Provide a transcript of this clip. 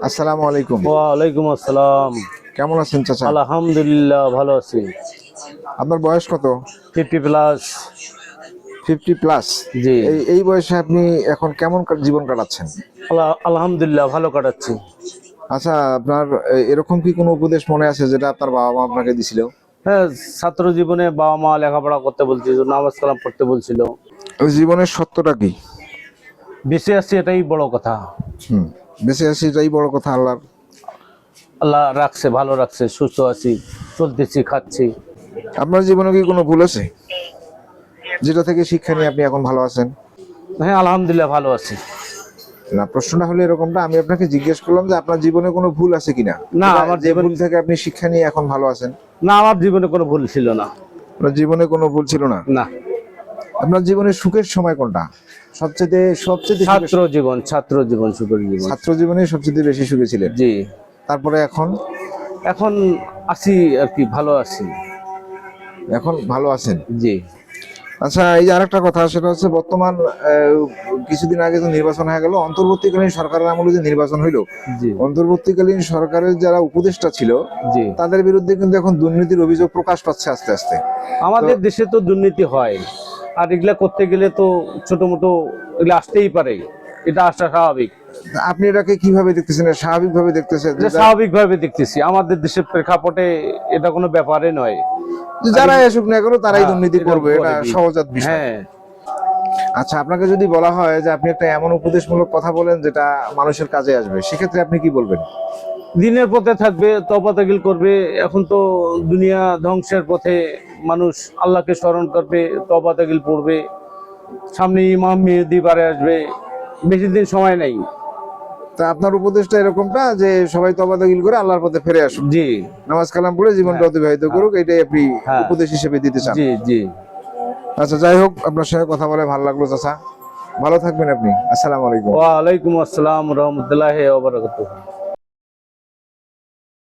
আসসালামু আলাইকুম। ওয়ালাইকুম আসসালাম। কেমন আছেন চাচা? আলহামদুলিল্লাহ ভালো আছি। আপনার বয়স কত? 50+। 50+। জি। এই বয়সে আপনি এখন কেমন জীবন কাটাচ্ছেন? আলহামদুলিল্লাহ ভালো কাটাচ্ছি। আচ্ছা, আপনার এরকম কি কোনো উপদেশ মনে আছে যেটা আপনার বাবা মা আপনাকে দিছিল? হ্যাঁ, ছাত্র জীবনে বাবা মা লেখাপড়া করতে বলছিল, নামাজ কালাম পড়তে বলছিল। ওই জীবনের সত্যটা কি? বেঁচে আছি, এটাই বড় কথা। বেঁচে আছি এটাই বড় কথা। আল্লাহ রাখছে, ভালো রাখছে, সুস্থ আছি, চলতেছি, খাচ্ছি। আপনার জীবনে কি কোনো ভুল আছে যেটা থেকে শিক্ষা নিয়ে আপনি এখন ভালো আছেন? হ্যাঁ, আলহামদুলিল্লাহ ভালো আছি। না, প্রশ্নটা হলো এরকমটা, আমি আপনাকে জিজ্ঞেস করলাম যে আপনার জীবনে কোনো ভুল আছে কিনা, না, আমার যে জীবন ভুল থেকে আপনি শিক্ষা নিয়ে এখন ভালো আছেন। না, আমার জীবনে কোনো ভুল ছিল না। আপনার জীবনে কোনো ভুল ছিল না? না। আপনার জীবনের সুখের সময় কোনটা? সবচেয়ে সবচেয়ে ছাত্র জীবন সুখের জীবন। ছাত্র জীবনে সবচেয়ে বেশি সুখী ছিলেন। জি। তারপরে এখন আছি আর কি, ভালো আছি। এখন ভালো আছেন? জি। আচ্ছা, এই যে আরেকটা কথা, সেটা হচ্ছে বর্তমান কিছুদিন আগে তো নির্বাচন হয়ে গেল, অন্তর্বর্তীকালীন সরকারের আমলে যে নির্বাচন হইলো, জি। অন্তর্বর্তীকালীন সরকারের যারা উপদেষ্টা ছিল, জি। তাদের বিরুদ্ধে কিন্তু এখন দুর্নীতির অভিযোগ প্রকাশ পাচ্ছে আস্তে আস্তে। আমাদের দেশে তো দুর্নীতি হয়, আর এগুলা করতে গেলে তো ছোট মোটো এগুলা আসতেই পারে, এটা আসা স্বাভাবিক। আপনি এটাকে কিভাবে দেখতেছেন? স্বাভাবিকভাবে দেখতেছেন? স্বাভাবিকভাবে দেখতেছি, আমাদের দেশের প্রেক্ষাপটে এটা কোনো ব্যাপারে নয়। যারা আসুক না কেন তারাই দুর্নীতি এটা করবে, এটা সহজাত বিষয়। হ্যাঁ। আচ্ছা, আপনাকে যদি বলা হয় যে আপনি একটা এমন উপদেশমূলক কথা বলেন যেটা মানুষের কাজে আসবে, সেক্ষেত্রে আপনি কি বলবেন? দিনের পথে থাকবে, তওবা তাওবা করবে। এখন তো দুনিয়া ধ্বংসের পথে, মানুষ আল্লাহকে স্মরণ করবে, তওবা তাওবা পড়বে। সামনে ইমাম মেহেদী বারে আসবে, বেশি দিন সময় নাই। তা আপনার উপদেশটা এরকমটা যে সবাই তওবা করে আল্লাহর পথে ফিরে আসুক, জি। নামাজ কালাম পড়ে জীবনটা অতিবাহিত করুক, এটাই আপনি উপদেশ হিসেবে দিতে চান? জি জি। আচ্ছা, যাই হোক, আপনার সঙ্গে কথা বলে ভালো লাগলো চাচা। ভালো থাকবেন আপনি। আসসালামু আলাইকুম। ওয়ালাইকুম আসসালাম রাহমাতুল্লাহি ওয়া বারাকাতুহু।